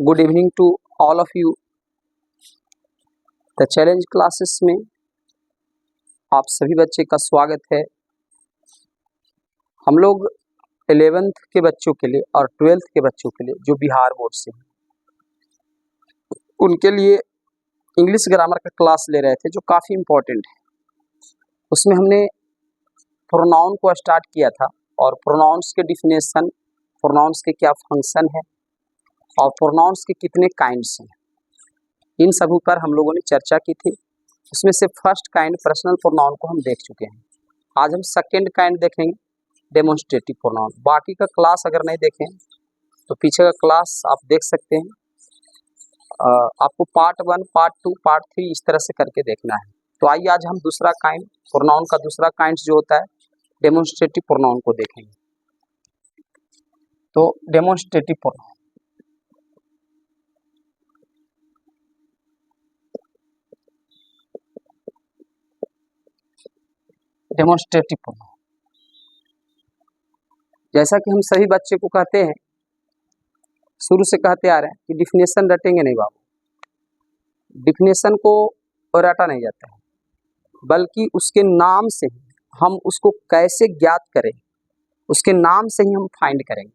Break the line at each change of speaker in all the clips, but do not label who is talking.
Good evening to all of you. The challenge classes में आप सभी बच्चे का स्वागत है। हम लोग 11th के बच्चों के लिए और 12th के बच्चों के लिए जो बिहार बोर्ड से हैं उनके लिए इंग्लिश ग्रामर का क्लास ले रहे थे जो काफ़ी इम्पोर्टेंट है। उसमें हमने प्रोनाउन को स्टार्ट किया था और प्रोनाउंस के डिफिनेशन, प्रोनाउंस के क्या फंक्शन है और प्रोनाउंस के कितने काइंड्स हैं, इन सभी पर हम लोगों ने चर्चा की थी। उसमें से फर्स्ट काइंड पर्सनल प्रोनाउन को हम देख चुके हैं। आज हम सेकंड काइंड देखेंगे, डेमोन्स्ट्रेटिव प्रोनाउन। बाकी का क्लास अगर नहीं देखें तो पीछे का क्लास आप देख सकते हैं। आपको पार्ट 1, पार्ट 2, पार्ट 3 इस तरह से करके देखना है। तो आइए आज हम दूसरा काइंड, प्रोनाउन का दूसरा काइंड जो होता है डेमोन्स्ट्रेटिव प्रोनाउन को देखेंगे। तो डेमोन्स्ट्रेटिव प्रोनाउन, डेमोन्स्ट्रेटिव प्रोनाउन जैसा कि हम सभी बच्चे को कहते हैं, शुरू से कहते आ रहे हैं कि डिफिनेशन रटेंगे नहीं बाबू। डिफिनेशन को रटा नहीं जाता है, बल्कि उसके नाम से ही हम उसको कैसे ज्ञात करें, उसके नाम से ही हम फाइंड करेंगे,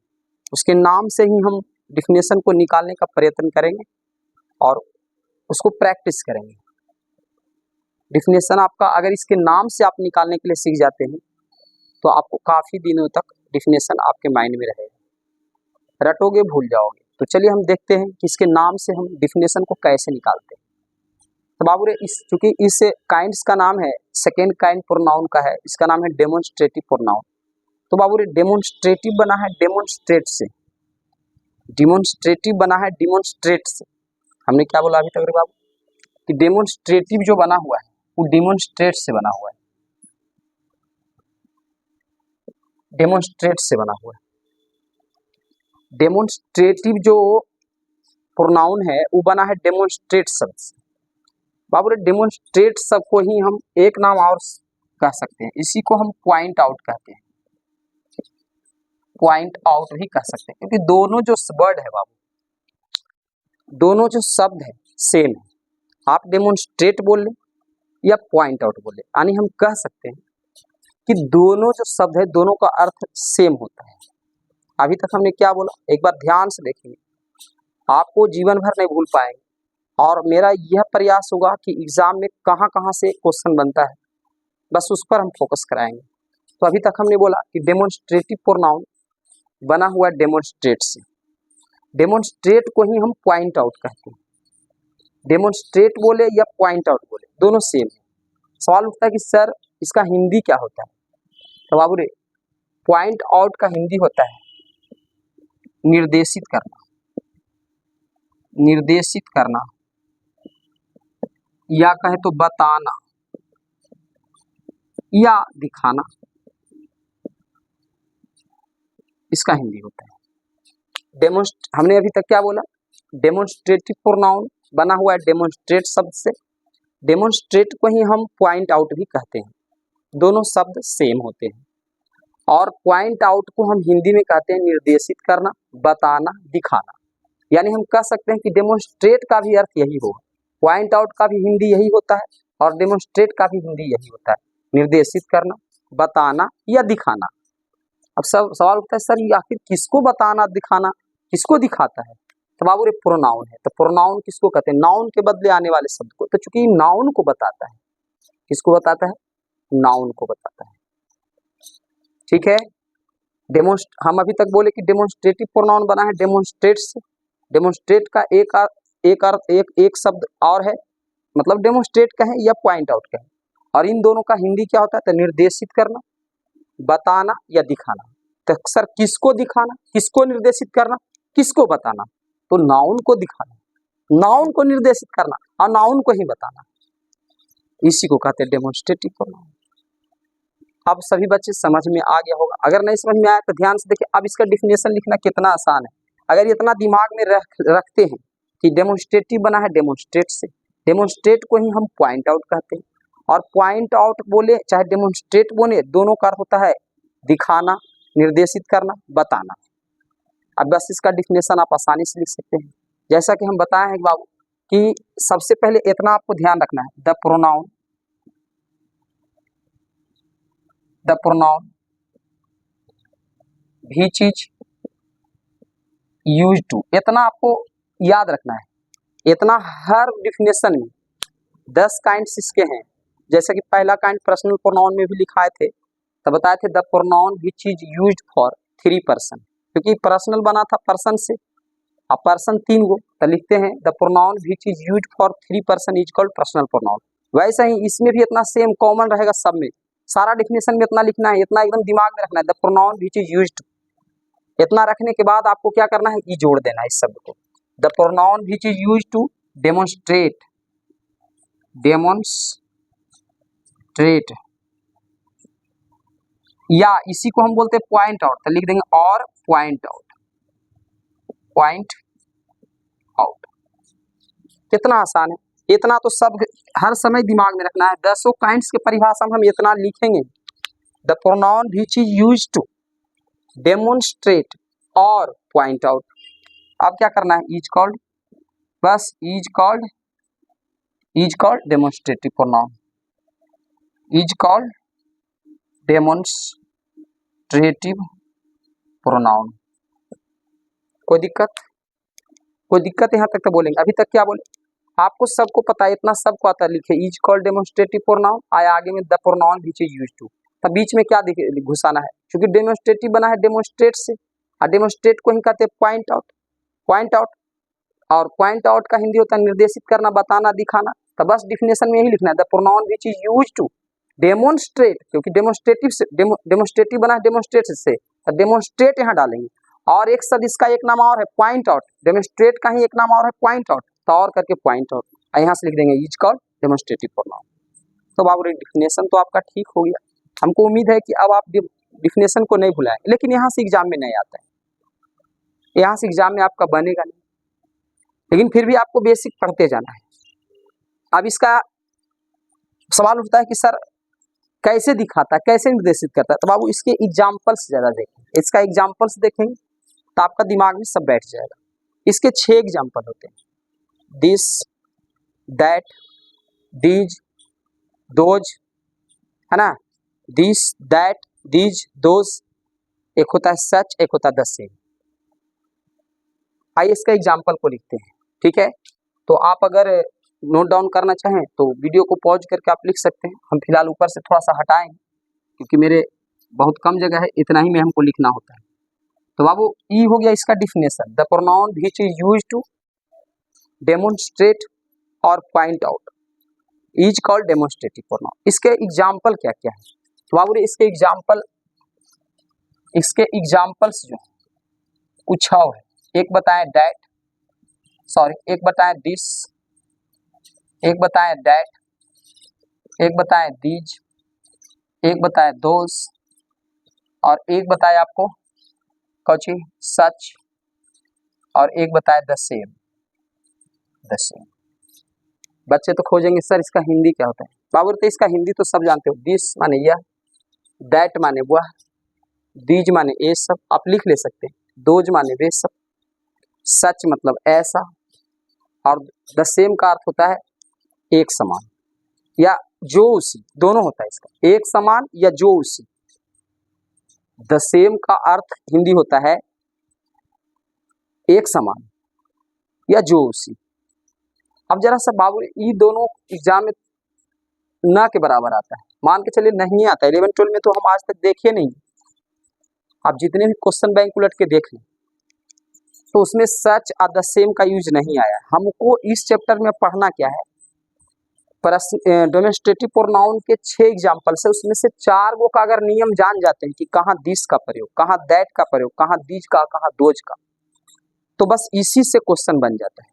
उसके नाम से ही हम डिफिनेशन को निकालने का प्रयत्न करेंगे और उसको प्रैक्टिस करेंगे। डिफिनेशन आपका अगर इसके नाम से आप निकालने के लिए सीख जाते हैं तो आपको काफ़ी दिनों तक डिफिनेशन आपके माइंड में रहेगा। रटोगे भूल जाओगे। तो चलिए हम देखते हैं कि इसके नाम से हम डिफिनेशन को कैसे निकालते हैं। तो बाबू रे, चूंकि इस काइंड्स का नाम है, सेकेंड काइंड प्रोनाउन का है, इसका नाम है डेमोन्स्ट्रेटिव प्रोनाउन। तो बाबू रे, डेमोन्स्ट्रेटिव बना है डेमोन्स्ट्रेट से, डिमोन्स्ट्रेटिव बना है डिमोन्स्ट्रेट से। हमने क्या बोला अभी तक रे बाबू कि डेमोन्स्ट्रेटिव जो बना हुआ है वो डिमोन्स्ट्रेट से बना हुआ है, डेमोन्स्ट्रेट से बना हुआ है। डेमोन्स्ट्रेटिव जो प्रोनाउन है वो बना है डेमोन्स्ट्रेट शब्द से। बाबू रे, डेमोन्स्ट्रेट शब्द को ही हम एक नाम और कह सकते हैं, इसी को हम पॉइंट आउट कहते हैं, पॉइंट आउट भी कह सकते हैं, क्योंकि दोनों जो वर्ड है बाबू, दोनों जो शब्द है सेम है। आप डेमोन्स्ट्रेट बोल लें या पॉइंट आउट बोले, यानी हम कह सकते हैं कि दोनों जो शब्द है दोनों का अर्थ सेम होता है। अभी तक हमने क्या बोला, एक बार ध्यान से देखेंगे, आपको जीवन भर नहीं भूल पाएंगे। और मेरा यह प्रयास होगा कि एग्जाम में कहाँ कहाँ से क्वेश्चन बनता है, बस उस पर हम फोकस कराएंगे। तो अभी तक हमने बोला कि डेमोन्स्ट्रेटिव प्रोनाउन बना हुआ है डेमोन्स्ट्रेट से। डेमोन्स्ट्रेट को ही हम पॉइंट आउट कहते हैं। डेमोन्स्ट्रेट बोले या पॉइंट आउट बोले, दोनों सेम है। सवाल उठता है कि सर इसका हिंदी क्या होता है। तो बाबू रे, पॉइंट आउट का हिंदी होता है निर्देशित करना, निर्देशित करना, या कहे तो बताना या दिखाना, इसका हिंदी होता है। हमने अभी तक क्या बोला, डेमोन्स्ट्रेटिव प्रोनाउन बना हुआ है डेमोन्स्ट्रेट शब्द से। डेमोन्स्ट्रेट को ही हम पॉइंट आउट भी कहते हैं, दोनों शब्द सेम होते हैं। और पॉइंट आउट को हम हिंदी में कहते हैं निर्देशित करना, बताना, दिखाना। यानी हम कह सकते हैं कि डेमोन्स्ट्रेट का भी अर्थ यही होगा, पॉइंट आउट का भी हिंदी यही होता है और डेमोन्स्ट्रेट का भी हिंदी यही होता है, निर्देशित करना, बताना या दिखाना। अब सब सवाल उठता है, सर आखिर किसको बताना, दिखाना, किसको दिखाता है। तो बाबू रे, प्रोनाउन है। तो प्रोनाउन किसको कहते हैं, नाउन के बदले आने वाले शब्द को। तो चूंकि नाउन को बताता है, किसको बताता है, नाउन को बताता है, ठीक है। हम अभी तक बोले कि डेमोन्स्ट्रेटिव प्रोनाउन बना है डेमोन्स्ट्रेट से। डेमोन्स्ट्रेट का एक शब्द और है, मतलब डेमोन्स्ट्रेट का है या पॉइंट आउट का है। और इन दोनों का हिंदी क्या होता है, तो निर्देशित करना, बताना या दिखाना। तो सर किसको दिखाना, किसको निर्देशित करना, किसको बताना, तो नाउन को दिखाना, नाउन को निर्देशित करना और नाउन को ही बताना, इसी को कहते हैं डेमोन्स्ट्रेटिव प्रोनाउन। अब सभी बच्चे समझ में आ गया होगा। अगर नहीं समझ में आया तो ध्यान से देखिए, अब इसका डिफिनेशन लिखना कितना आसान है। अगर इतना दिमाग में रखते हैं कि डेमोन्स्ट्रेटिव बना है डेमोन्स्ट्रेट से, डेमोन्स्ट्रेट को ही हम पॉइंट आउट कहते हैं। और पॉइंट आउट बोले चाहे डेमोन्स्ट्रेट बोले, दोनों का अर्थ होता है दिखाना, निर्देशित करना, बताना। अब बस इसका डिफिनेशन आप आसानी से लिख सकते हैं जैसा कि हम बताए हैं बाबू कि सबसे पहले इतना आपको ध्यान रखना है, द प्रोनाउन भी चीज यूज टू, इतना आपको याद रखना है। इतना हर डिफिनेशन में 10 काइंड्स इसके हैं। जैसे कि पहला काइंड पर्सनल प्रोनाउन में भी लिखाए थे, तो बताए थे the pronoun which is used for 3 person, क्योंकि पर्सनल बना था पर्सन से, अब पर्सन 3 गो, तो लिखते हैं the pronoun which is used for 3 person is called personal pronoun. वैसा ही इसमें भी इतना सेम कॉमन रहेगा, सब में सारा डिफिनेशन में इतना लिखना है, इतना एकदम दिमाग में रखना है, the pronoun which is used. इतना रखने के बाद आपको क्या करना है, ई जोड़ देना है इस शब्द को, the pronoun which is used to demonstrate या इसी को हम बोलते हैं पॉइंट आउट, तो लिख देंगे और पॉइंट आउट। कितना आसान है, इतना तो सब हर समय दिमाग में रखना है। 10 काइंड्स के परिभाषा में हम इतना लिखेंगे, the pronoun which is used to demonstrate और पॉइंट आउट। अब क्या करना है, इज कॉल्ड, बस is called demonstrative pronoun, is called demonstrative pronoun. कोई दिक्कत यहाँ तक तो बोलेंगे, अभी तक क्या बोले, आपको सबको पता है, इतना सबको आता है, लिखे इज कॉल्ड डेमोन्स्ट्रेटिव प्रोनाउन, आया आगे में the pronoun which is used to, तब बीच में क्या घुसाना है, क्योंकि डेमोन्स्ट्रेटिव बना है डेमोन्स्ट्रेट से, और डेमोन्स्ट्रेट को ही कहते हैं पॉइंट आउट। और पॉइंट आउट का हिंदी होता है निर्देशित करना, बताना, दिखाना। तो बस डिफिनेशन में यही लिखना है, the pronoun which is used to demonstrate, क्योंकि डेमोन्स्ट्रेटिव बना है डेमोन्स्ट्रेट से, तो डेमोन्स्ट्रेट यहाँ डालेंगे। और एक शब्द इसका एक नाम और है पॉइंट आउट, डेमोन्स्ट्रेट का ही एक नाम और है पॉइंट आउट, तो और करके पॉइंट आउट, यहाँ से लिख देंगे इज कॉल्ड डेमोन्स्ट्रेटिव प्रोनाउन। तो बाबू डिफिनेशन तो आपका ठीक हो गया, हमको उम्मीद है कि अब आप डिफिनेशन को नहीं भुलाएं, लेकिन यहाँ से एग्जाम में नहीं आता है, यहाँ से एग्जाम में आपका बनेगा नहीं, लेकिन फिर भी आपको बेसिक पढ़ते जाना है। अब इसका सवाल उठता है कि सर कैसे दिखाता है, कैसे निर्देशित करता है, तो बाबू इसके एग्जाम्पल्स ज़्यादा देखें, इसका एग्जाम्पल्स देखेंगे तो आपका दिमाग में सब बैठ जाएगा। इसके 6 एग्जाम्पल होते हैं, दिस, दैट, दीज, दोज, है ना, दिस, दैट, दीज, दोज, एक होता है सच, एक होता है द सेम। आइए इसका एग्जाम्पल को लिखते हैं, ठीक है। तो आप अगर नोट डाउन करना चाहें तो वीडियो को पॉज करके आप लिख सकते हैं, हम फिलहाल ऊपर से थोड़ा सा हटाएंगे क्योंकि मेरे बहुत कम जगह है, इतना ही में हमको लिखना होता है। तो बाबू ई हो गया इसका definition, the pronoun which is used to demonstrate और point out is called demonstrative pronoun. इसके एग्जाम्पल क्या क्या है, तो बाबू इसके एग्जाम्पल्स जो कुछ है, एक बताएं दैट, एक बताएं दिस, एक बताएं दैट, एक बताएं दीज, एक बताएं दोज, और एक बताएं आपको कौची सच, और एक बताएं द सेम। बच्चे तो खोजेंगे सर इसका हिंदी क्या होता है, बाबू तो इसका हिंदी तो सब जानते हो, दिस माने यह, दैट माने वह, दीज माने ये सब, आप लिख ले सकते हैं, दोज माने वे सब, सच मतलब ऐसा, और द सेम का अर्थ होता है एक समान या जो उसी, दोनों होता है इसका, एक समान या जो उसी। द सेम का अर्थ हिंदी होता है एक समान या जो उसी। अब जरा सा बाबू ये दोनों एग्जाम में ना के बराबर आता है, मान के चलिए नहीं आता, 11 12 में तो हम आज तक देखे नहीं, आप जितने भी क्वेश्चन बैंक उलट के देख लें तो उसमें सच और द सेम का यूज नहीं आया। हमको इस चैप्टर में पढ़ना क्या है, डेमोन्स्ट्रेटिव प्रोनाउन के 6 एग्जाम्पल्स है, उसमें से 4 गो का अगर नियम जान जाते हैं कि कहाँ दिस का प्रयोग, कहाँ दैट का प्रयोग, कहाँ दीज का, कहाँ दोज का, तो बस इसी से क्वेश्चन बन जाता है।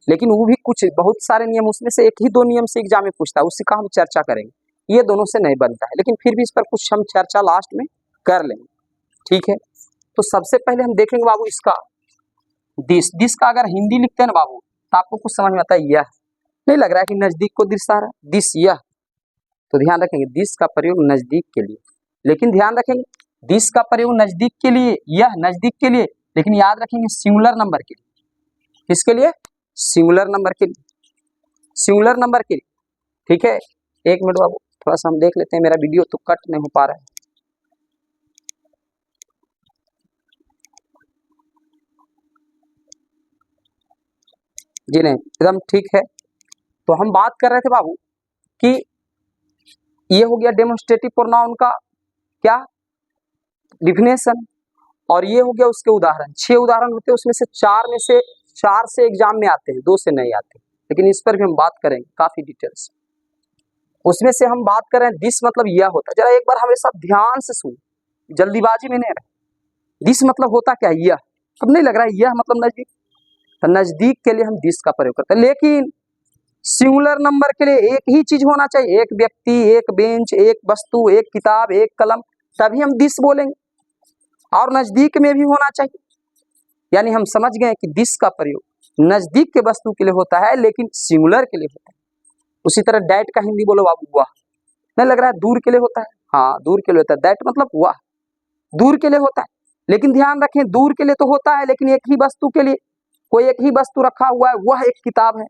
लेकिन वो भी कुछ बहुत सारे नियम, उसमें से 1 ही 2 नियम से एग्जाम में पूछता है, उसी का हम चर्चा करेंगे, ये दोनों से नहीं बनता है, लेकिन फिर भी इस पर कुछ हम चर्चा लास्ट में कर लेंगे, ठीक है। तो सबसे पहले हम देखेंगे बाबू इसका दिस का अगर हिंदी लिखते हैं ना बाबू तो आपको कुछ समझ में आता है, यह नहीं लग रहा है कि नजदीक को दर्शा रहा है, दिस यह, तो ध्यान रखेंगे दिस का प्रयोग नजदीक के लिए, लेकिन ध्यान रखेंगे दिस का प्रयोग नजदीक के लिए, यह नजदीक के लिए, लेकिन याद रखेंगे सिंगुलर नंबर के लिए, किसके लिए? सिंगुलर नंबर के लिए, सिंगुलर नंबर के लिए। ठीक है, एक मिनट बाबू, थोड़ा सा हम देख लेते हैं, मेरा वीडियो तो कट नहीं हो पा रहा है। जी नहीं, एकदम ठीक है। तो हम बात कर रहे थे बाबू कि ये हो गया डेमोन्स्ट्रेटिव प्रोनाउन का क्या डिफिनेशन, और ये हो गया उसके उदाहरण। 6 उदाहरण होते हैं, उसमें से 4 से एग्जाम में आते हैं, 2 से नहीं आते, लेकिन इस पर भी हम बात करेंगे काफी डिटेल्स। उसमें से हम बात करें दिस मतलब यह होता है, जरा एक बार हमेशा ध्यान से सुन, जल्दीबाजी में नहीं रहे। दिस मतलब होता क्या है? यह। अब नहीं लग रहा है यह मतलब नजदीक, तो नजदीक के लिए हम दिस का प्रयोग करते हैं। लेकिन सिंगुलर नंबर के लिए एक ही चीज होना चाहिए, एक व्यक्ति, एक बेंच, एक वस्तु, एक किताब, एक कलम, तभी हम दिस बोलेंगे। और नजदीक में भी होना चाहिए, यानी हम समझ गए कि दिस का प्रयोग नजदीक के वस्तु के लिए होता है, लेकिन सिंगुलर के लिए होता है। उसी तरह डैट का हिंदी बोलो बाबू, वाह। नहीं लग रहा है दूर के लिए होता है? हाँ, दूर के लिए होता है। दैट मतलब वाह, दूर के लिए होता है। लेकिन ध्यान रखें, दूर के लिए तो होता है, लेकिन एक ही वस्तु के लिए, कोई एक ही वस्तु रखा हुआ है, वह एक किताब है,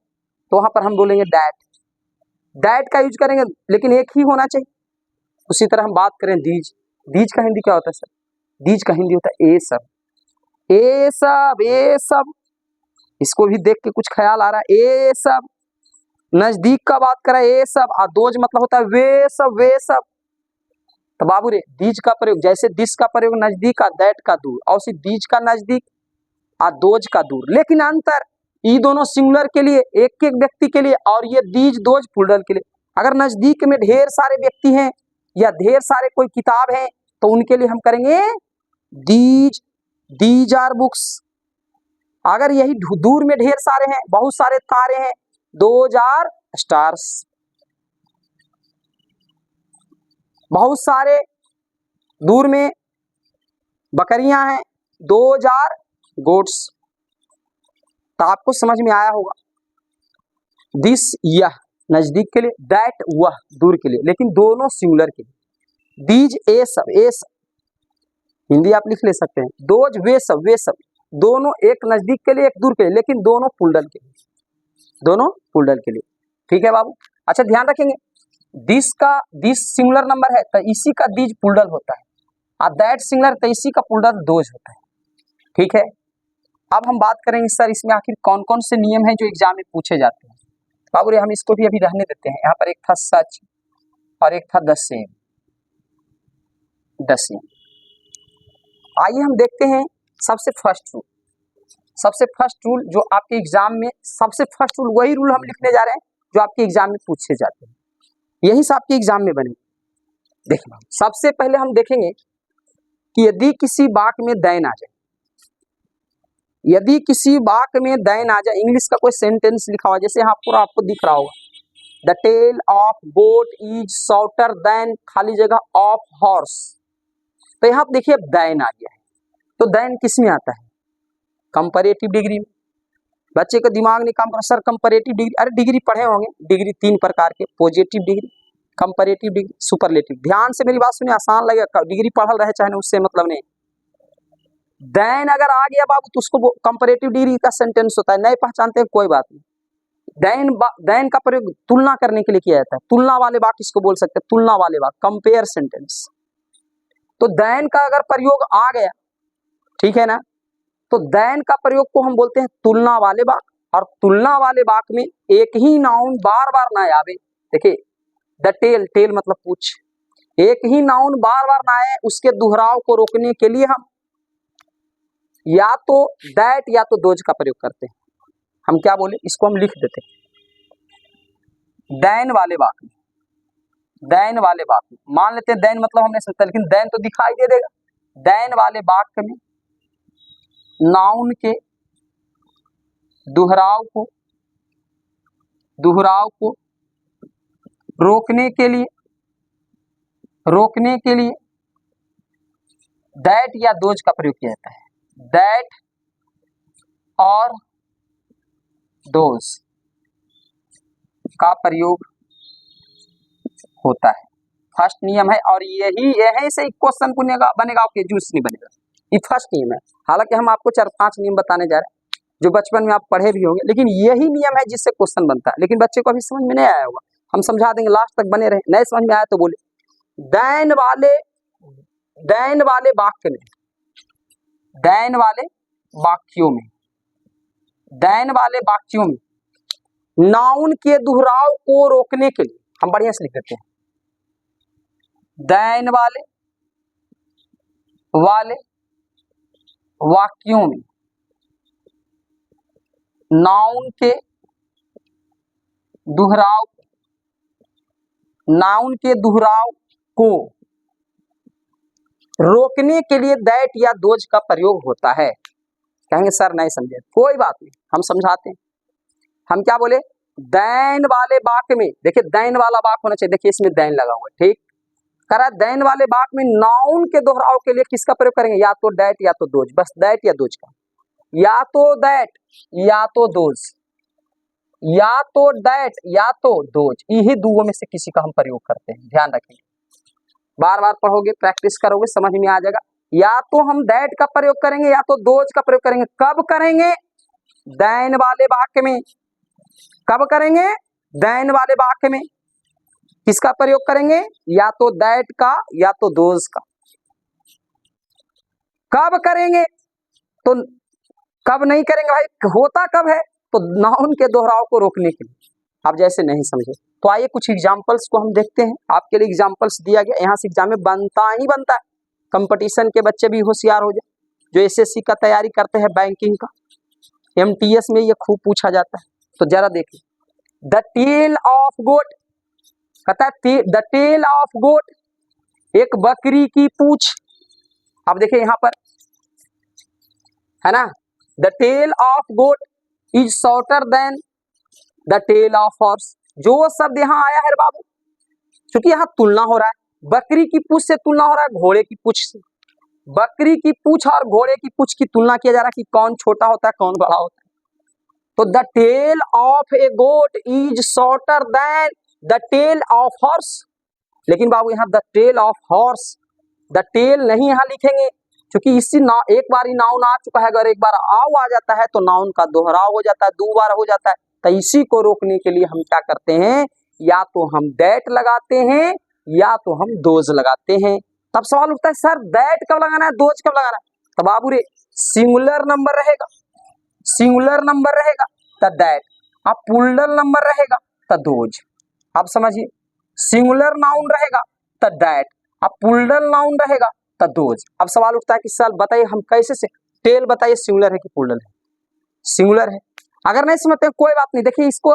तो वहां पर हम बोलेंगे दैट, दैट का यूज करेंगे, लेकिन एक ही होना चाहिए। उसी तरह हम बात करें दीज, दीज का हिंदी क्या होता है सर? दीज का हिंदी होता है ए सब, ए सब, ए सब। इसको भी देख के कुछ ख्याल आ रहा है? ए सब नजदीक का बात करें, ए सब। और दोज मतलब होता है वे सब, वे सब। तो बाबू रे, दीज का प्रयोग जैसे दिस का प्रयोग नजदीक का, दैट का दूर, और उसी दीज का नजदीक और दोज का दूर। लेकिन अंतर, ये दोनों सिंगुलर के लिए, एक एक व्यक्ति के लिए, और ये दीज दोज प्लूरल के लिए। अगर नजदीक में ढेर सारे व्यक्ति हैं या ढेर सारे कोई किताब है, तो उनके लिए हम करेंगे दीज, दीज आर बुक्स। अगर यही दूर में ढेर सारे हैं, बहुत सारे तारे हैं, दोज आर स्टार्स। बहुत सारे दूर में बकरियां हैं, दोज आर गोट्स। तो आपको समझ में आया होगा, दिस यह नजदीक के लिए, दैट वह दूर के लिए, लेकिन दोनों सिंगुलर के लिए। दीज ए सब, ए सब हिंदी आप लिख ले सकते हैं। दोज वे सब, वे सब, दोनों एक नजदीक के लिए, एक दूर के लिए, लेकिन दोनों प्लूरल के लिए, दोनों प्लूरल के लिए। ठीक है बाबू। अच्छा ध्यान रखेंगे, दिस का, दिस सिंगुलर नंबर है तो इसी का दीज प्लूरल होता है, और दैट सिंगुलर तो इसी का प्लूरल दोज होता है। ठीक है, अब हम बात करेंगे सर इसमें आखिर कौन कौन से नियम हैं जो एग्जाम में पूछे जाते हैं। बाबू रे, हम इसको भी अभी रहने देते हैं। यहाँ पर एक था सच और एक था द सेम, द सेम। आइए हम देखते हैं सबसे फर्स्ट रूल, सबसे फर्स्ट रूल जो आपके एग्जाम में, सबसे फर्स्ट रूल वही रूल हम लिखने जा रहे हैं जो आपके एग्जाम में पूछे जाते हैं, यही से आपके एग्जाम में बने। देखिए सबसे पहले हम देखेंगे कि यदि किसी वाक्य में दैन आ जाए, यदि किसी वाक्य में दैन आ जाए, इंग्लिश का कोई सेंटेंस लिखा हुआ, जैसे यहाँ पूरा आपको दिख रहा होगा, the tail of boat is shorter than खाली जगह ऑफ हॉर्स। तो यहाँ देखिए दैन आ गया है, तो दैन किस में आता है? कंपैरेटिव डिग्री में। बच्चे का दिमाग नहीं काम कर, सर कंपैरेटिव डिग्री, अरे डिग्री पढ़े होंगे, डिग्री 3 प्रकार के, positive degree, comparative degree, superlative. ध्यान से मेरी बात सुनिए, आसान लगेगा, डिग्री पढ़ल रहे चाहे उससे मतलब नहीं। दैन अगर आ गया बाबू तो उसको कंपैरेटिव डिग्री का सेंटेंस होता है, नहीं पहचानते हैं कोई बात नहीं। दैन का प्रयोग तुलना करने के लिए किया जाता है, तुलना वाले वाक्य इसको बोल सकते हैं, तुलना वाले वाक्य, कंपेयर सेंटेंस। तो दैन का अगर प्रयोग आ गया, ठीक है ना, तो दैन का प्रयोग को हम बोलते हैं तुलना वाले वाक्य। और तुलना वाले वाक्य में एक ही नाउन बार बार ना आवे। देखिए द टेल, टेल मतलब पूछ, एक ही नाउन बार बार ना आए, उसके दोहराव को रोकने के लिए हम या तो दैट या तो दोज का प्रयोग करते हैं। हम क्या बोले, इसको हम लिख देते हैं दैन वाले वाक्य, दैन वाले वाक्य मान लेते हैं, दैन मतलब हमने सोचा, लेकिन दैन तो दिखाई दे देगा। दैन वाले वाक्य में नाउन के दोहराव को रोकने के लिए दैट या दोज का प्रयोग किया जाता है। दैट और दोज का प्रयोग होता है, फर्स्ट नियम है। और यही से क्वेश्चन बनेगा, आपके जूस नहीं बनेगा, ये फर्स्ट नियम है। हालांकि हम आपको 4-5 नियम बताने जा रहे हैं, जो बचपन में आप पढ़े भी होंगे, लेकिन यही नियम है जिससे क्वेश्चन बनता है। लेकिन बच्चे को अभी समझ में नहीं आया होगा, हम समझा देंगे, लास्ट तक बने रहे। नहीं समझ में आया तो बोले। दैन वाले वाक्य में, दैन वाले वाक्यों में नाउन के दोहराव को रोकने के लिए, हम बढ़िया से लिख देते हैं, दैन वाले वाक्यों में नाउन के दोहराव को रोकने के लिए दैट या दोज का प्रयोग होता है। कहेंगे सर नहीं समझे, कोई बात नहीं, हम समझाते हैं। हम क्या बोले, दैन वाले वाक्य में, देखिए दैन वाला वाक्य होना चाहिए, देखिए इसमें दैन लगा हुआ है, ठीक करा। दैन वाले वाक्य में नाउन के दोहराव के लिए किसका प्रयोग करेंगे, या तो दैट या तो दोज, बस दैट या दोज का, या तो दैट या तो दोज, या तो दैट या तो दोज, यही दो में से किसी का हम प्रयोग करते हैं। ध्यान रखेंगे, बार बार पढ़ोगे, प्रैक्टिस करोगे, समझ में आ जाएगा। या तो हम दैट का प्रयोग करेंगे या तो दोज का प्रयोग करेंगे। कब करेंगे, दैन वाले वाक्य में। कब करेंगे, दैन वाले वाक्य में किसका प्रयोग करेंगे, या तो दैट का या तो दोज का। कब करेंगे, तो कब नहीं करेंगे भाई, होता कब है, तो नाउन के दोहराव को रोकने के लिए। आप जैसे नहीं समझे तो आइए कुछ एग्जाम्पल्स को हम देखते हैं। आपके लिए एग्जाम्पल्स दिया गया, यहाँ से एग्जाम में बनता ही बनता है। कंपटीशन के बच्चे भी होशियार हो जाए, जो एसएससी का तैयारी करते हैं, बैंकिंग का, एमटीएस में ये खूब पूछा जाता है। तो जरा देखिए, द टेल ऑफ गोट, कहता है द टेल ऑफ गोट, एक बकरी की पूछ। अब देखिए यहाँ पर है ना, the tail of goat is shorter than the tail of horse. जो शब्द यहाँ आया है बाबू, क्योंकि यहाँ तुलना हो रहा है, बकरी की पूछ से तुलना हो रहा है घोड़े की पूछ से। बकरी की पूछ और घोड़े की पूछ की तुलना किया जा रहा है कि कौन छोटा होता है कौन बड़ा होता है। तो the tail of a goat is shorter than the tail of horse. लेकिन बाबू यहाँ the tail of horse, the tail नहीं यहाँ लिखेंगे, क्योंकि इसी एक बार ही नाउन आ चुका है। अगर एक बार आओ आ जाता है तो नाउन का दोहराव हो जाता है, दो बार हो जाता है। तो इसी को रोकने के लिए हम क्या करते हैं, या तो हम दैट लगाते हैं या तो हम दोज लगाते हैं। तब सवाल उठता है सर दैट कब लगाना है, दोज कब लगाना है। तो बाबू रे सिंगुलर नंबर रहेगा, सिंगुलर नंबर रहेगा तो दैट, अब प्लूरल नंबर रहेगा तो दोज। आप समझिए, सिंगुलर नाउन रहेगा तो दैट, अब प्लूरल नाउन रहेगा तो दोज। अब सवाल उठता है कि सर बताइए हम कैसे से, टेल बताइए सिंगुलर है कि प्लूरल है। सिंगुलर है, अगर नहीं समझते कोई बात नहीं। देखिए इसको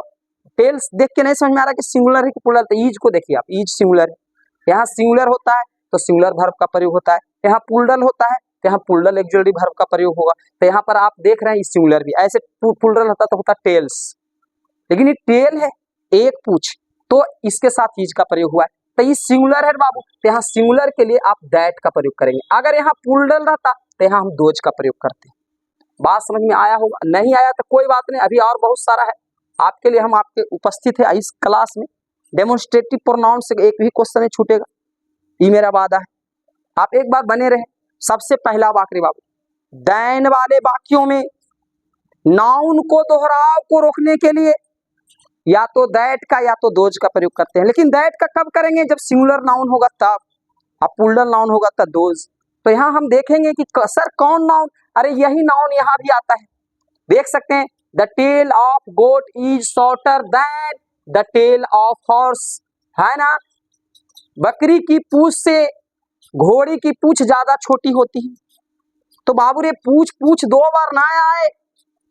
टेल्स देख के नहीं समझ में आ रहा कि सिंगुलर है कि प्लूरल, तो ईज को देखिए आप, ईज सिंगुलर है। यहाँ सिंगुलर होता है तो सिंगुलर वर्ब का प्रयोग होता है, यहाँ प्लूरल होता है तो यहाँ प्लूरल ऑक्सिलरी वर्ब का प्रयोग होगा। तो यहाँ पर आप देख रहे हैं सिंगुलर भी, ऐसे प्लूरल होता तो होता टेल्स, लेकिन ये टेल है एक पूछ, तो इसके साथ ईज का प्रयोग हुआ है। तो ये सिंगुलर है बाबू, तो यहाँ सिंगुलर के लिए आप दैट का प्रयोग करेंगे। अगर यहाँ प्लूरल रहता तो यहाँ हम दोज का प्रयोग करते हैं। बात समझ में आया होगा, नहीं आया तो कोई बात नहीं, अभी और बहुत सारा है आपके लिए। हम आपके उपस्थित है इस क्लास में, डेमोन्स्ट्रेटिव प्रोनाउन से एक भी क्वेश्चन नहीं छूटेगा, ये मेरा वादा है। आप एक बार बने रहे। सबसे पहला वाक्य बाबू, दैन वाले वाक्यों में नाउन को दोहराव को रोकने के लिए या तो दैट का या तो दोज का प्रयोग करते हैं। लेकिन दैट का कब करेंगे, जब सिंगुलर नाउन होगा तब, अब प्लूरल नाउन होगा तब दोज। तो यहाँ हम देखेंगे कि सर कौन नाउन, अरे यही नाउन यहाँ भी आता है, देख सकते हैं, the tail of goat is shorter than the tail of horse, है ना। बकरी की पूछ से घोड़ी की पूछ ज्यादा छोटी होती है। तो बाबू रे पूछ पूछ दो बार ना आए,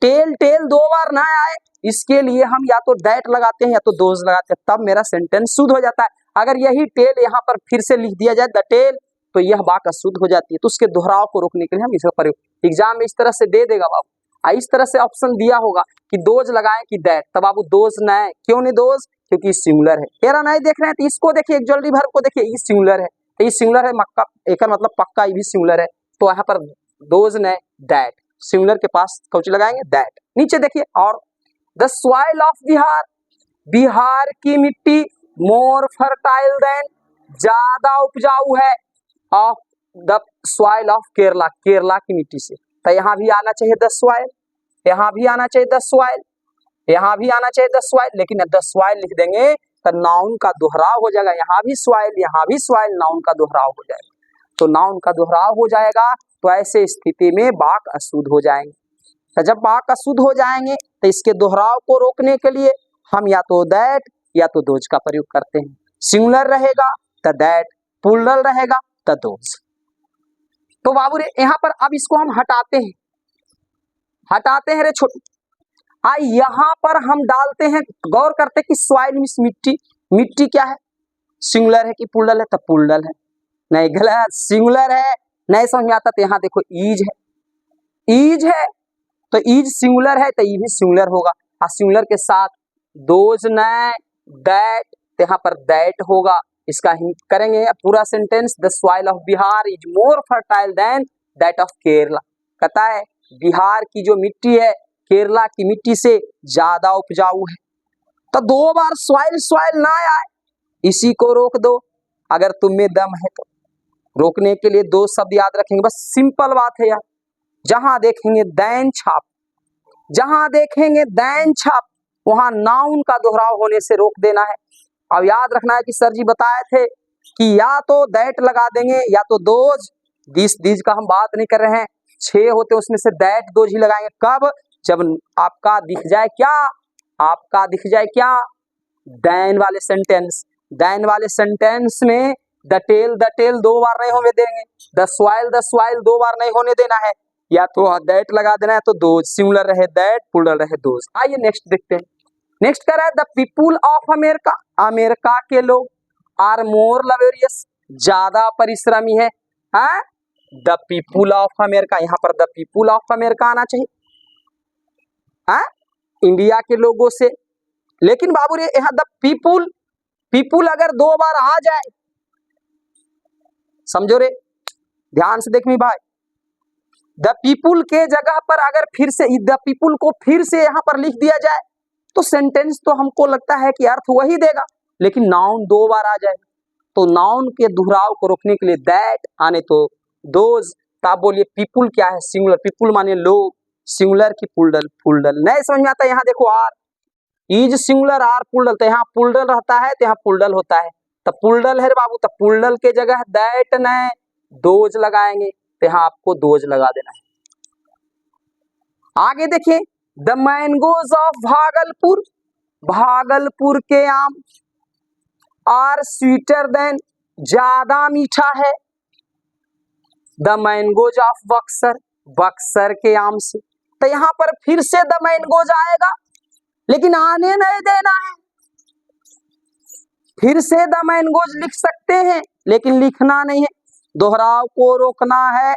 टेल टेल दो बार ना आए, इसके लिए हम या तो दैट लगाते हैं या तो दोज लगाते हैं, तब मेरा सेंटेंस शुद्ध हो जाता है। अगर यही टेल यहाँ पर फिर से लिख दिया जाए द टेल, तो यह बात अशुद्ध हो जाती है। तो उसके दोहराव को रोकने के लिए हम इसका प्रयोग एग्जाम में इस तरह से दे देगा बाबू। इस तरह से ऑप्शन दिया होगा कि दोज लगाए कि दैट, तब बाबू दोज न है, क्यों नहीं दोज, क्योंकि सिंगुलर है। तेरा नहीं देख रहे हैं तो इसको देखिए, एक जल्दी भर को देखिए, ये सिंगुलर है, तो ये सिंगुलर है, मक्का एक मतलब पक्का ये भी सिंगुलर है। तो यहाँ पर दोज न दैट, सिंगुलर के पास कौच लगाएंगे दैट। नीचे देखिए, और the soil of Bihar, Bihar की मिट्टी मोर फर्टाइल देन, ज्यादा उपजाऊ है, of the soil of Kerala, Kerala की मिट्टी से। तो यहाँ भी आना चाहिए द सॉइल, यहाँ भी आना चाहिए द सॉइल, यहाँ भी आना चाहिए द सॉइल, लेकिन द सॉइल लिख देंगे तो नाउन का दोहराव हो जाएगा, यहाँ भी सॉइल, यहाँ भी सॉइल, नाउन का दोहराव हो जाएगा। तो नाउन का दोहराव हो जाएगा तो ऐसे स्थिति में वाक अशुद्ध हो जाएंगे। तो जब वाक अशुद्ध हो जाएंगे तो इसके दोहराव को रोकने के लिए हम या तो दैट या तो दोज का प्रयोग करते हैं। सिंगुलर रहेगा तो दैट, प्लूरल रहेगा तो दोज। तो बाबू रे यहाँ पर अब इसको हम हटाते हैं रे छोटू। यहाँ पर हम डालते हैं, गौर करते कि सॉइल मींस मिट्टी, मिट्टी क्या है, सिंगुलर है कि प्लूरल है, तो प्लूरल है, नहीं गलत, सिंगुलर है, नहीं समझ में आता तो यहाँ देखो ईज है, ईज है तो ईज सिंगुलर है तो ये भी सिंगुलर होगा, और सिंगुलर के साथ दोज नए दैट, तो यहाँ पर दैट होगा। इसका हिंट करेंगे पूरा sentence, the soil of Bihar is more fertile than that of Kerala. कहता है बिहार की जो मिट्टी है केरला की मिट्टी से ज्यादा उपजाऊ है। तो दो बार सॉइल सॉइल ना आए, इसी को रोक दो अगर तुम में दम है तो। रोकने के लिए दो शब्द याद रखेंगे, बस सिंपल बात है यार। जहां देखेंगे दैन छाप, जहां देखेंगे दैन छाप वहां नाउन का दोहराव होने से रोक देना है। अब याद रखना है कि सर जी बताए थे कि या तो दैट लगा देंगे या तो दोज, दिस दीज का हम बात नहीं कर रहे हैं, 6 होते उसमें से दैट दोज ही लगाएंगे। कब? जब आपका दिख जाए क्या, आपका दिख जाए क्या, दैन वाले सेंटेंस। दैन वाले सेंटेंस में द टेल दो बार नहीं होने देंगे, द सॉइल 2 बार नहीं होने देना है, या तो दैट लगा देना है तो दोज, सिंगुलर रहे दैट, प्लूरल रहे दोज। आइए नेक्स्ट देखते हैं। नेक्स्ट कह रहा है the people of America, America के लोग आर मोर लबोरियस, ज्यादा परिश्रमी है। द पीपुल ऑफ अमेरिका, यहाँ पर द पीपुल ऑफ अमेरिका आना चाहिए इंडिया के लोगों से, लेकिन बाबू रे यहाँ द पीपुल अगर 2 बार आ जाए, समझो रे, ध्यान से देखनी भाई, द पीपुल के जगह पर अगर फिर से द पीपुल को फिर से यहाँ पर लिख दिया जाए तो सेंटेंस तो हमको लगता है कि अर्थ वही देगा, लेकिन नाउन 2 बार आ जाए तो नाउन के दोहराव को रोकने के लिए दैट आने तो दोज। तो आप बोलिए पीपुल क्या है, सिंगुलर, पीपुल माने लोग, सिंगुलर की प्लूरल नहीं समझ में आता। यहाँ देखो are is singular, are plural, तो यहाँ प्लूरल रहता है तो यहाँ प्लूरल होता है, तो प्लूरल है रे बाबू, तो प्लूरल के जगह दैट नए दोज लगाएंगे तो यहाँ आपको दोज लगा देना है। आगे देखिए the mangoes of Bhagalpur, Bhagalpur के आम आर स्वीटर देन, ज्यादा मीठा है, the mangoes of Buxar, Buxar के आम से। तो यहाँ पर फिर से द मैंगोज आएगा लेकिन आने नहीं देना है, फिर से द मैंगोज लिख सकते हैं लेकिन लिखना नहीं है, दोहराव को रोकना है,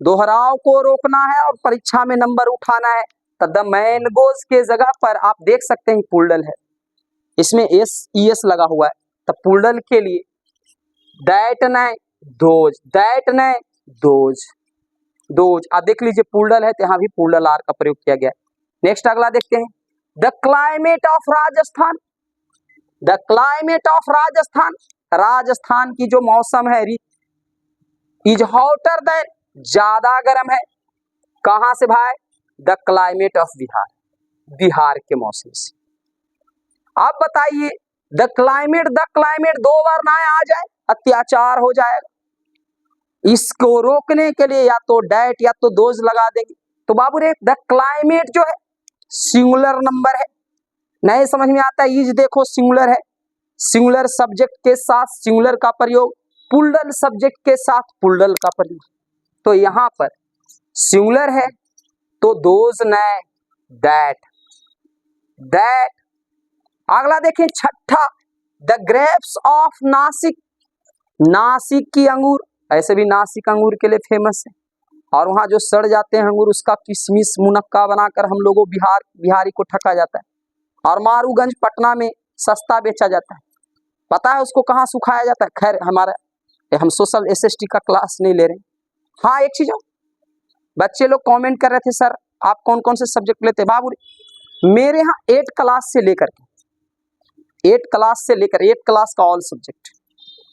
दोहराव को रोकना है और परीक्षा में नंबर उठाना है। तो द मैंगोज के जगह पर आप देख सकते हैं प्लूरल है, इसमें एस लगा हुआ है, तो प्लूरल के लिए दैट नए दोज, दैट नए दोज, दोज। आप देख लीजिए प्लूरल है तो यहाँ भी प्लूरल आर का प्रयोग किया गया है। नेक्स्ट अगला देखते हैं the climate of Rajasthan, the climate of Rajasthan, Rajasthan की जो मौसम है इज हॉटर देन, ज्यादा गर्म है, कहां से भाई, the climate of Bihar, Bihar के मौसम से। आप बताइए द क्लाइमेट 2 बार ना आ जाए अत्याचार हो जाएगा, इसको रोकने के लिए या तो डैट या तो दोज लगा देंगे। तो बाबू रे द क्लाइमेट जो है सिंगुलर नंबर है, नहीं समझ में आता है, इज देखो सिंगुलर है, सिंगुलर सब्जेक्ट के साथ सिंगुलर का प्रयोग, प्लूरल सब्जेक्ट के साथ प्लूरल का प्रयोग। तो यहाँ पर सिंगुलर है तो दोज नए दैट, दैट। अगला देखें छठा the grapes of Nashik, Nashik की अंगूर, ऐसे भी नासिक अंगूर के लिए फेमस है, और वहाँ जो सड़ जाते हैं अंगूर उसका किशमिश मुनक्का बनाकर हम लोगों बिहारी को ठका जाता है, और मारूगंज पटना में सस्ता बेचा जाता है। पता है उसको कहाँ सुखाया जाता है? खैर हमारा हम सोशल एसएसटी का क्लास नहीं ले रहे। हाँ एक चीज बच्चे लोग कमेंट कर रहे थे सर आप कौन कौन से सब्जेक्ट लेते हैं। बाबू मेरे यहाँ 8 क्लास से लेकर 8 क्लास का ऑल सब्जेक्ट,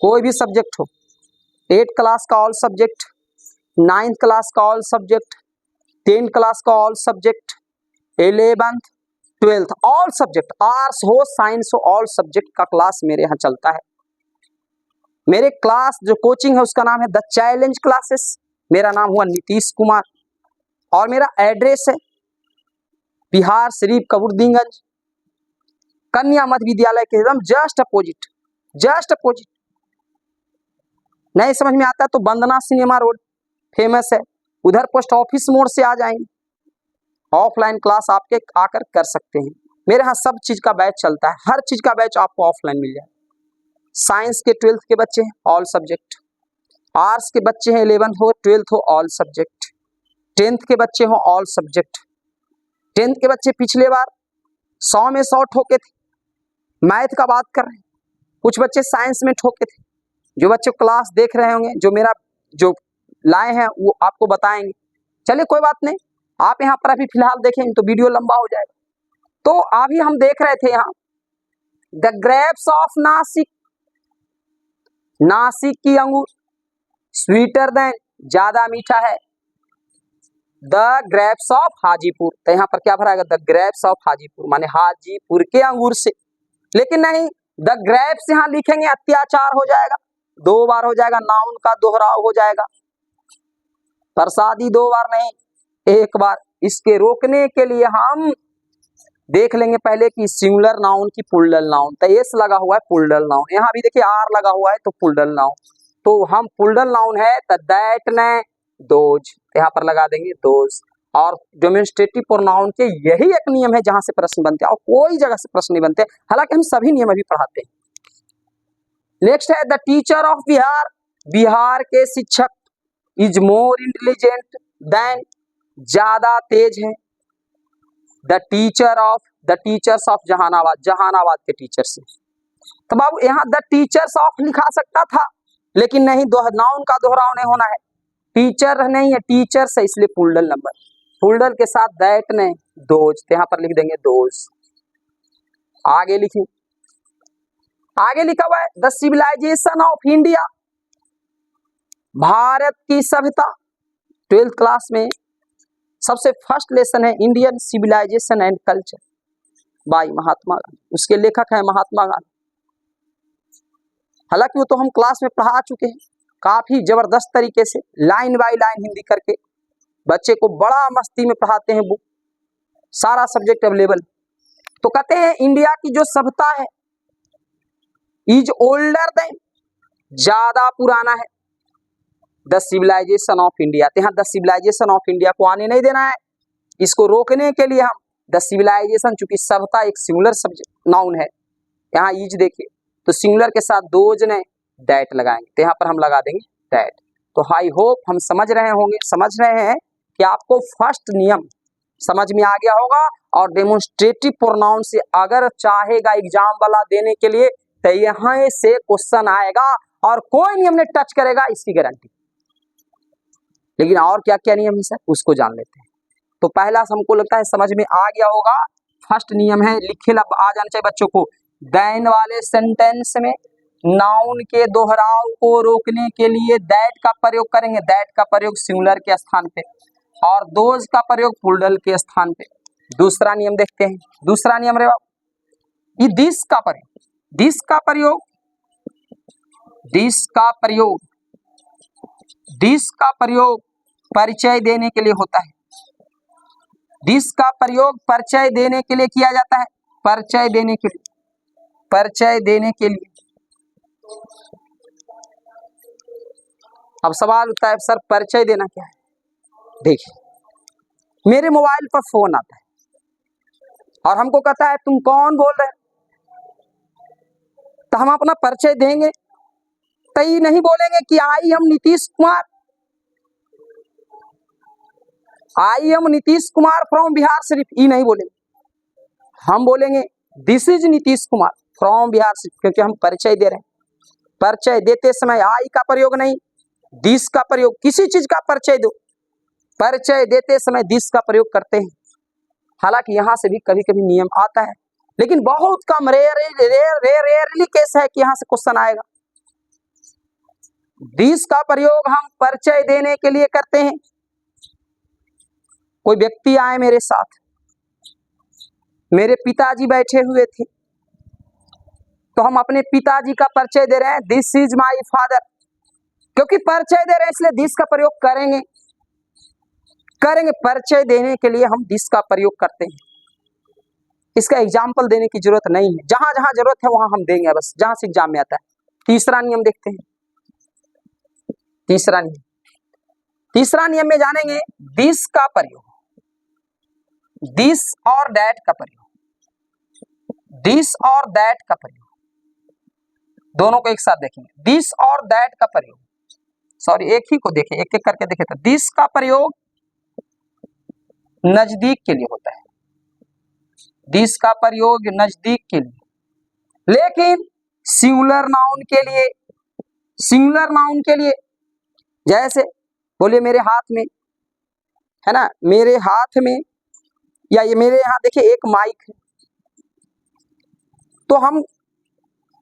कोई भी सब्जेक्ट हो, 8 क्लास का ऑल सब्जेक्ट, 9th क्लास का ऑल सब्जेक्ट, 10th क्लास का all subject, 11th 12th all subject, arts हो साइंस हो ऑल सब्जेक्ट का क्लास मेरे यहाँ चलता है। मेरे क्लास जो कोचिंग है उसका नाम है द चैलेंज क्लासेस। मेरा नाम हुआ नीतीश कुमार और मेरा एड्रेस है बिहार शरीफ कबूरदीनगंज, कन्या मध्य विद्यालय के एकदम जस्ट अपोजिट। नहीं समझ में आता तो वंदना सिनेमा रोड फेमस है, उधर पोस्ट ऑफिस मोड़ से आ जाएंगे। ऑफलाइन क्लास आपके आकर कर सकते हैं। मेरे यहाँ सब चीज का बैच चलता है, हर चीज का बैच आपको ऑफलाइन मिल जाए। साइंस के 12th के बच्चे हैं ऑल सब्जेक्ट, आर्ट्स के बच्चे हैं 11th हो 12th हो ऑल सब्जेक्ट, 10th के बच्चे हो ऑल सब्जेक्ट। 10th के बच्चे पिछले बार 100 में 100 ठोके थे, मैथ का बात कर रहे हैं। कुछ बच्चे साइंस में ठोके थे। जो बच्चे क्लास देख रहे होंगे, जो मेरा जो लाए हैं वो आपको बताएंगे। चलिए कोई बात नहीं, आप यहाँ पर अभी फिलहाल देखेंगे तो वीडियो लंबा हो जाएगा। तो अभी हम देख रहे थे यहाँ the grapes of Nashik, Nashik की अंगूर स्वीटर देन ज्यादा मीठा है। द ग्रेप्स ऑफ हाजीपुर, तो यहाँ पर क्या भराएगा, द ग्रेप्स ऑफ हाजीपुर माने हाजीपुर के अंगूर से। लेकिन नहीं, द ग्रेप्स यहाँ लिखेंगे अत्याचार हो जाएगा, 2 बार हो जाएगा, नाउन का दोहराव हो जाएगा। प्रसादी 2 बार नहीं 1 बार। इसके रोकने के लिए हम देख लेंगे पहले कि सिंगुलर नाउन की पुल्डल नाउन, तो एस लगा हुआ है पुल्डल नाउन, यहाँ भी देखिए आर लगा हुआ है तो पुल्डल नाउन। तो हम पुल्डल नाउन है तो दैट ने दोज, यहाँ पर लगा देंगे दोज। और डेमोन्स्ट्रेटिव प्रोनाउन के यही एक नियम है जहां से प्रश्न बनते हैं, और कोई जगह से प्रश्न नहीं बनते, हालांकि हम सभी नियम अभी पढ़ाते हैं। नेक्स्ट है the teacher of Bihar, Bihar के शिक्षक इज मोर इंटेलिजेंट देन, ज्यादा तेज है। The teachers of Jahanabad, Jahanabad के टीचर्स। तो बाबू यहाँ द टीचर्स ऑफ लिखा सकता था, लेकिन नहीं, नाउन का दोहराव नहीं होना है, टीचर नहीं है टीचर्स है, इसलिए पुल्डल नंबर, पुल्डल के साथ दैट ने दोज, तो यहाँ पर लिख देंगे दोज। आगे लिखिए, आगे लिखा हुआ है the civilization of India, Bharat की सभ्यता। 12th क्लास में सबसे फर्स्ट लेसन है Indian civilization and culture by Mahatma Gandhi, उसके लेखक है महात्मा गांधी। हालांकि वो तो हम क्लास में पढ़ा चुके हैं काफी जबरदस्त तरीके से, लाइन बाय लाइन हिंदी करके बच्चे को बड़ा मस्ती में पढ़ाते हैं, बुक सारा सब्जेक्ट अवेलेबल। तो कहते हैं इंडिया की जो सभ्यता है इज ओल्डर देन, ज्यादा पुराना है, द सिविलाइजेशन ऑफ इंडिया। यहाँ द सिविलाइजेशन ऑफ इंडिया को आने नहीं देना है, इसको रोकने के लिए हम द सिविलाइजेशन, चूंकि सभ्यता एक सिंगुलर सब्जेक्ट नाउन है, यहाँ इज देखिए तो सिंगुलर के साथ दोज ने दैट लगाएंगे, तो यहाँ पर हम लगा देंगे दैट। तो आई होप हम समझ रहे होंगे, समझ रहे हैं कि आपको फर्स्ट नियम समझ में आ गया होगा। और डेमोन्स्ट्रेटिव प्रोनाउन से अगर चाहेगा एग्जाम वाला देने के लिए तो यहाँ से क्वेश्चन आएगा और कोई नियम ने टच करेगा इसकी गारंटी। लेकिन और क्या क्या नियम है सर, उसको जान लेते हैं। तो पहला हमको लगता है समझ में आ गया होगा, फर्स्ट नियम है, लिखे आ जाना चाहिए बच्चों को, देन वाले सेंटेंस में नाउन के दोहराव को रोकने के लिए दैट का प्रयोग करेंगे, दैट का प्रयोग सिंगुलर के स्थान पे और दोज का प्रयोग पुल्डल के स्थान पे। दूसरा नियम देखते हैं, दूसरा नियम रे ये दिस का प्रयोग, दिस का प्रयोग, दिस का प्रयोग, दिस का प्रयोग परिचय देने के लिए होता है, दिस का प्रयोग परिचय देने के लिए किया जाता है, परिचय देने के लिए, परिचय देने के लिए। अब सवाल उठता है सर परिचय देना क्या है। देखिए मेरे मोबाइल पर फोन आता है और हमको कहता है तुम कौन बोल रहे, तो हम अपना परिचय देंगे, तो ये नहीं बोलेंगे कि I am Nitish Kumar, I am Nitish Kumar from Bihar Sharif, ये नहीं बोलेंगे, हम बोलेंगे this is Nitish Kumar from Bihar Sharif, क्योंकि हम परिचय दे रहे हैं। परिचय देते समय आई का प्रयोग नहीं, दिस का प्रयोग, किसी चीज का परिचय दो, परिचय देते समय दिस का प्रयोग करते हैं। हालांकि यहां से भी कभी कभी नियम आता है, लेकिन बहुत कम रेयरली केस है कि यहां से क्वेश्चन आएगा। दिस का प्रयोग हम परिचय देने के लिए करते हैं कोई व्यक्ति आए मेरे साथ, मेरे पिताजी बैठे हुए थे, तो हम अपने पिताजी का परिचय दे रहे हैं, दिस इज माई फादर। क्योंकि परिचय दे रहे हैं इसलिए दिस का प्रयोग करेंगे। परिचय देने के लिए हम दिस का प्रयोग करते हैं। इसका एग्जाम्पल देने की जरूरत नहीं है, जहां जहां जरूरत है वहां हम देंगे, बस जहां से एग्जाम में आता है। तीसरा नियम देखते हैं। तीसरा नियम में जानेंगे दिस का प्रयोग, दिस और दैट का प्रयोग, दिस और दैट का प्रयोग, दोनों को एक साथ देखेंगे। दिस और दैट का प्रयोग, सॉरी एक ही को देखें, एक एक करके देखें। तो दिस का प्रयोग नजदीक के लिए होता है, दिस का प्रयोग नजदीक के लिए, लेकिन सिंगुलर नाउन के लिए, सिंगुलर नाउन के लिए जैसे बोलिए मेरे हाथ में, है ना, मेरे हाथ में, या ये मेरे यहाँ देखिए एक माइक है, तो हम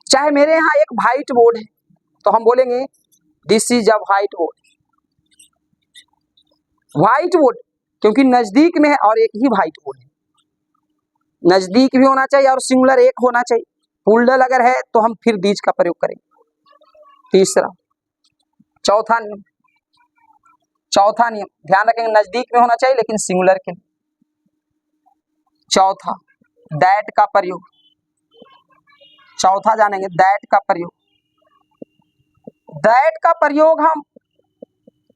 चाहे मेरे यहाँ एक व्हाइट बोर्ड है तो हम बोलेंगे this is a white board. White board क्योंकि नजदीक में है और एक ही व्हाइट बोर्ड है, नजदीक भी होना चाहिए और सिंगुलर एक होना चाहिए। पुल्डल अगर है तो हम फिर दीज का प्रयोग करेंगे। तीसरा, चौथा नियम ध्यान रखेंगे, नजदीक में होना चाहिए लेकिन सिंगुलर के लिए। चौथा, दैट का प्रयोग, चौथा जानेंगे दैट का प्रयोग। दैट का प्रयोग हम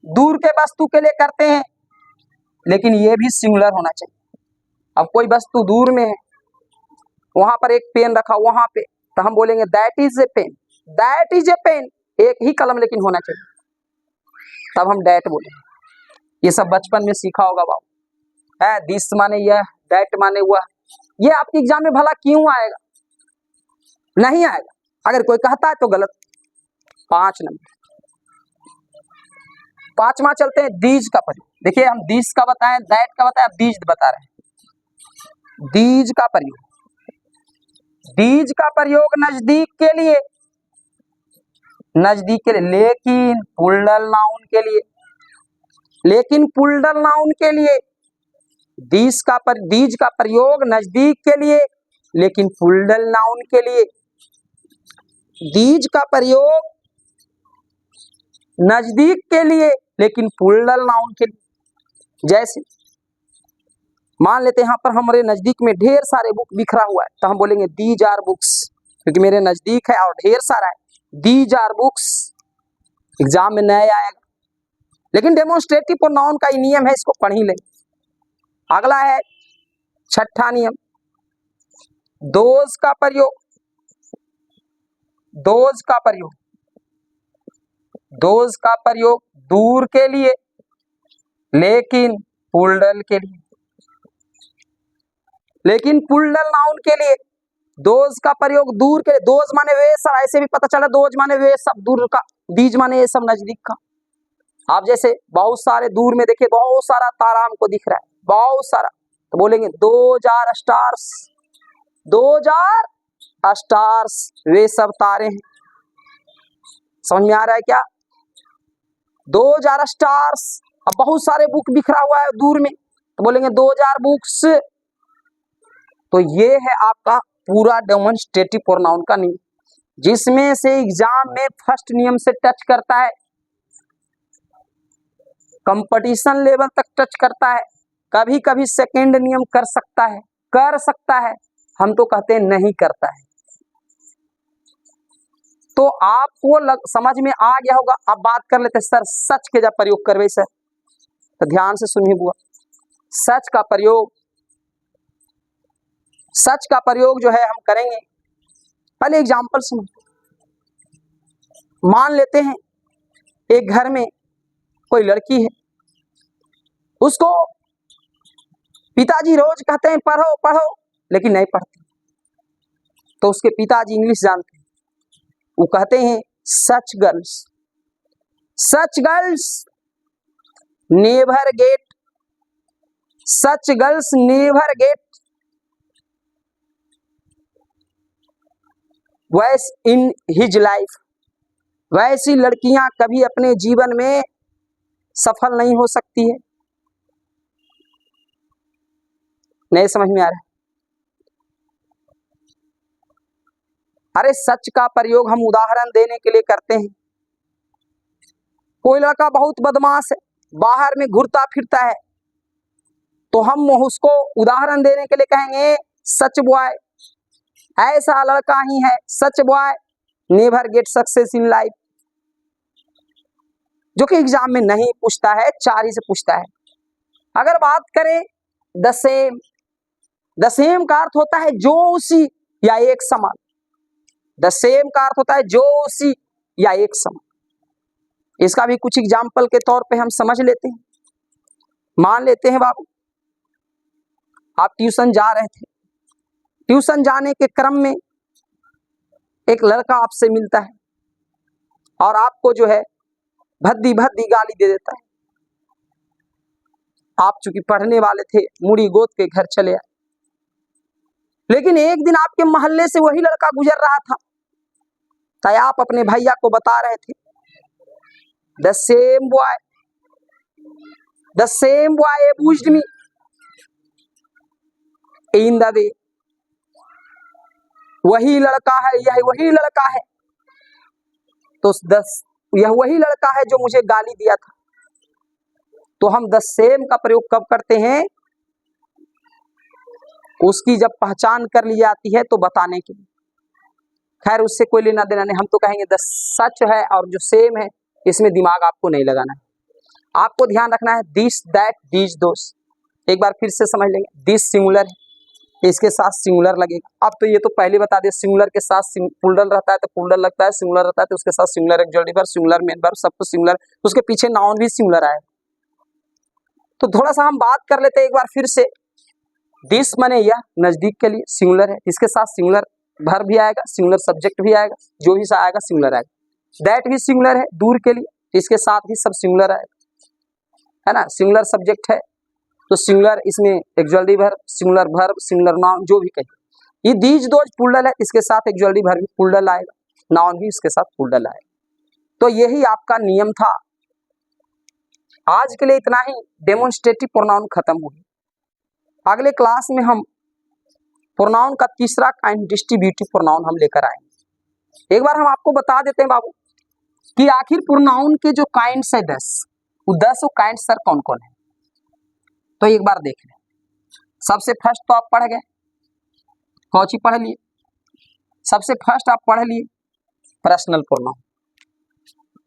दूर के वस्तु के लिए करते हैं, लेकिन ये भी सिंगुलर होना चाहिए। अब कोई वस्तु दूर में है, वहां पर एक पेन रखा, वहां पे, तो हम बोलेंगे that is a pen, that is a pen, एक ही कलम लेकिन होना चाहिए, तब हम दैट बोलेंगे। ये सब बचपन में सीखा होगा बाबू, है दिस माने यह, दैट माने वह। ये आपके एग्जाम में भला क्यों आएगा? नहीं आएगा, अगर कोई कहता है तो गलत। 5 नंबर, पांचवा चलते हैं दीज का प्रयोग। देखिए हम दीज का बताएं, दैट का बताएं, अब दीज बता रहे हैं। दीज का प्रयोग, दीज का प्रयोग नजदीक के लिए, नजदीक के लिए, लेकिन पुल्डल नाउन के लिए, लेकिन पुल्डल नाउन के लिए दीज का प्रयोग नजदीक के लिए, लेकिन पुल्डल नाउन के लिए, दीज का प्रयोग नजदीक के लिए लेकिन पुल्डल नाउन के लिए। जैसे मान लेते हैं यहाँ पर हमारे नजदीक में ढेर सारे बुक बिखरा हुआ है, तो हम बोलेंगे दीज आर बुक्स, क्योंकि मेरे नजदीक है और ढेर सारा है। दीज आर बुक्स एग्जाम में नया आएगा, लेकिन डेमोन्स्ट्रेटिव प्रोनाउन का ही नियम है, इसको पढ़ ही ले। अगला है छठा नियम, दोज का प्रयोग, दोज का प्रयोग, दोज का प्रयोग दूर के लिए लेकिन पुल्डल के लिए, लेकिन पुल्डल नाउन के लिए दोज का प्रयोग दूर के लिए। दोज माने वे सब, ऐसे भी पता चला दोज माने वे सब दूर का, दीज माने ये सब नजदीक का। आप जैसे बहुत सारे दूर में देखिए, बहुत सारा तारा हमको दिख रहा है, बहुत सारा, तो बोलेंगे those are stars, those are stars, वे सब तारे हैं। समझ में आ रहा है क्या? Those are stars. अब बहुत सारे बुक बिखरा हुआ है दूर में, तो बोलेंगे दोज आर बुक्स। तो ये है आपका पूरा डेमोन्स्ट्रेटिव प्रोनाउन का नियम, जिसमें से एग्जाम में फर्स्ट नियम से टच करता है, कंपटीशन लेवल तक टच करता है, कभी कभी सेकंड नियम कर सकता है, हम तो कहते हैं नहीं करता है। तो आपको समझ में आ गया होगा। अब बात कर लेते हैं सर सच के जब प्रयोग करवे सर, तो ध्यान से सुनिए बुआ। सच का प्रयोग जो है हम करेंगे, पहले एग्जाम्पल सुनो। मान लेते हैं एक घर में कोई लड़की है, उसको पिताजी रोज कहते हैं पढ़ो पढ़ो, लेकिन नहीं पढ़ती। तो उसके पिताजी इंग्लिश जानते हैं, वो कहते हैं सच गर्ल्स नेवर गेट, सच गर्ल्स नेवर गेट वैस इन हिज लाइफ, वैसी लड़कियां कभी अपने जीवन में सफल नहीं हो सकती है। नहीं समझ में आ रहा है? अरे सच का प्रयोग हम उदाहरण देने के लिए करते हैं। कोई लड़का बहुत बदमाश है, बाहर में घूरता फिरता है, तो हम उसको उदाहरण देने के लिए कहेंगे सच बॉय, ऐसा लड़का ही है such boy, never get success in life. जो कि एग्जाम में नहीं पूछता है, 4 ही से पूछता है। अगर बात करें द सेम, द सेम का अर्थ होता है जो उसी या एक समान। द सेम का अर्थ होता है जो उसी या एक समान। इसका भी कुछ एग्जाम्पल के तौर पे हम समझ लेते हैं। मान लेते हैं बाबू, आप ट्यूशन जा रहे थे, ट्यूशन जाने के क्रम में एक लड़का आपसे मिलता है और आपको जो है भद्दी भद्दी गाली दे देता है। आप चूंकि पढ़ने वाले थे, मुड़ी गोद के घर चले आए। लेकिन एक दिन आपके मोहल्ले से वही लड़का गुजर रहा था, तो आप अपने भैया को बता रहे थे the same boy abused me in the way। वही लड़का है, यह वही लड़का है, तो यह वही लड़का है जो मुझे गाली दिया था। तो हम द सेम का प्रयोग कब करते हैं? उसकी जब पहचान कर ली जाती है तो बताने के लिए। खैर उससे कोई लेना देना नहीं, हम तो कहेंगे द सच है और जो सेम है इसमें दिमाग आपको नहीं लगाना है। आपको ध्यान रखना है दिस दैट दीज दोस। एक बार फिर से समझ लेंगे, दिस सिंगुलर है, इसके साथ सिंगुलर लगेगा। अब तो ये तो पहले बता दे, सिंगुलर के साथ प्लूरल रहता है तो प्लूरल लगता है, सिंगुलर रहता है तो उसके साथ singular exclusive verb, singular main verb, सब कुछ सिंगुलर, उसके पीछे नाउन भी सिंगुलर आए। तो थोड़ा सा हम बात कर लेते हैं एक बार फिर से। दिस माने यह, नजदीक के लिए सिंगुलर है, इसके साथ सिंगुलर वर्ब भी आएगा, सिंगुलर सब्जेक्ट भी आएगा, जो भी आएगा सिंगुलर आएगा। दैट भी सिंगुलर है, दूर के लिए, इसके साथ भी सब सिंगुलर आएगा, है ना। सिंगुलर सब्जेक्ट है तो सिंगुलर इसमें exclusive verb, singular verb, singular noun, जो भी कहे। ये दीज दोज प्लूरल है, इसके साथ एक्सक्लूसिव वर्ब भी प्लूरल आएगा, नाउन भी इसके साथ प्लूरल आएगा। तो यही आपका नियम था। आज के लिए इतना ही। डेमोन्स्ट्रेटिव प्रोनाउन खत्म हो गया। अगले क्लास में हम प्रोनाउन का तीसरा काइंड डिस्ट्रीब्यूटिव प्रोनाउन हम लेकर आएंगे। एक बार हम आपको बता देते हैं बाबू कि आखिर प्रोनाउन के जो काइंड्स है 10, वो 10 काइंड्स सर कौन कौन है। तो एक बार देख लें। सबसे फर्स्ट तो आप पढ़ गए, कौन सी पढ़ लिए? सबसे फर्स्ट आप पढ़ लिए personal pronoun,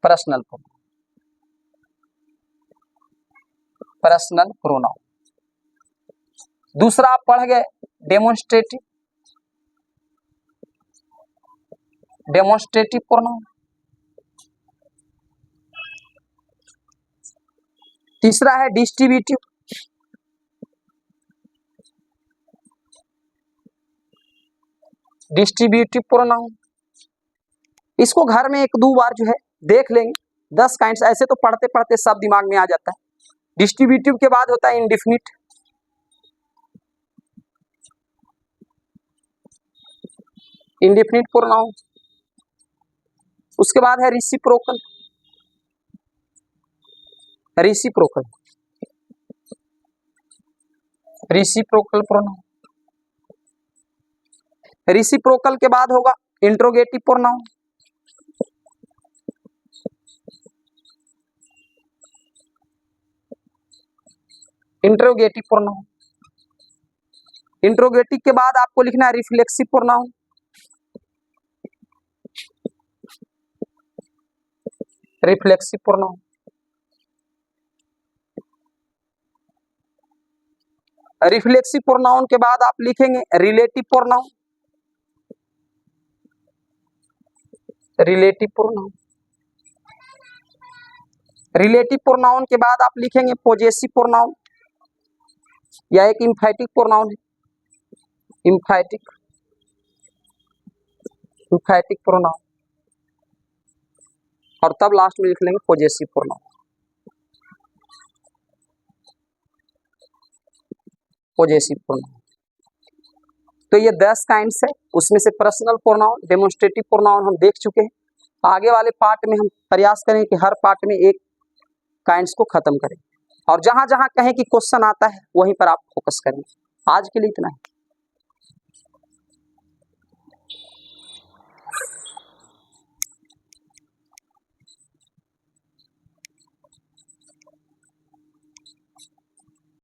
personal pronoun, personal pronoun. दूसरा आप पढ़ गए डेमोन्स्ट्रेटिव, डेमोन्स्ट्रेटिव प्रोनाउन। तीसरा है डिस्ट्रीब्यूटिव, डिस्ट्रीब्यूटिव प्रोनाउन। इसको घर में 1-2 बार जो है देख लेंगे। 10 काइंड्स ऐसे तो पढ़ते पढ़ते सब दिमाग में आ जाता है। डिस्ट्रीब्यूटिव के बाद होता है इंडेफिनिट, इंडेफिनिट प्रोनाउन। उसके बाद है reciprocal, reciprocal, reciprocal pronoun. Reciprocal के बाद होगा interrogative pronoun, interrogative pronoun. Interrogative के बाद आपको लिखना है reflexive pronoun, reflexive pronoun. Reflexive pronoun के बाद आप लिखेंगे relative pronoun, relative pronoun. Relative pronoun के बाद आप लिखेंगे पॉजेसिव प्रोनाउन, या एक इम्फैटिक प्रोनाउन है, इम्फैटिक, इम्फैटिक प्रोनाउन। और तब लास्ट में लिख लेंगे पॉजेसिव प्रोनाउन, पॉजेसिव प्रोनाउन। तो ये 10 काइंड्स है, उसमें से पर्सनल प्रोनाउन, डेमोन्स्ट्रेटिव प्रोनाउन हम देख चुके हैं। आगे वाले पार्ट में हम प्रयास करें कि हर पार्ट में एक काइंड्स को खत्म करें, और जहां जहां कहें कि क्वेश्चन आता है वहीं पर आप फोकस करें। आज के लिए इतना ही।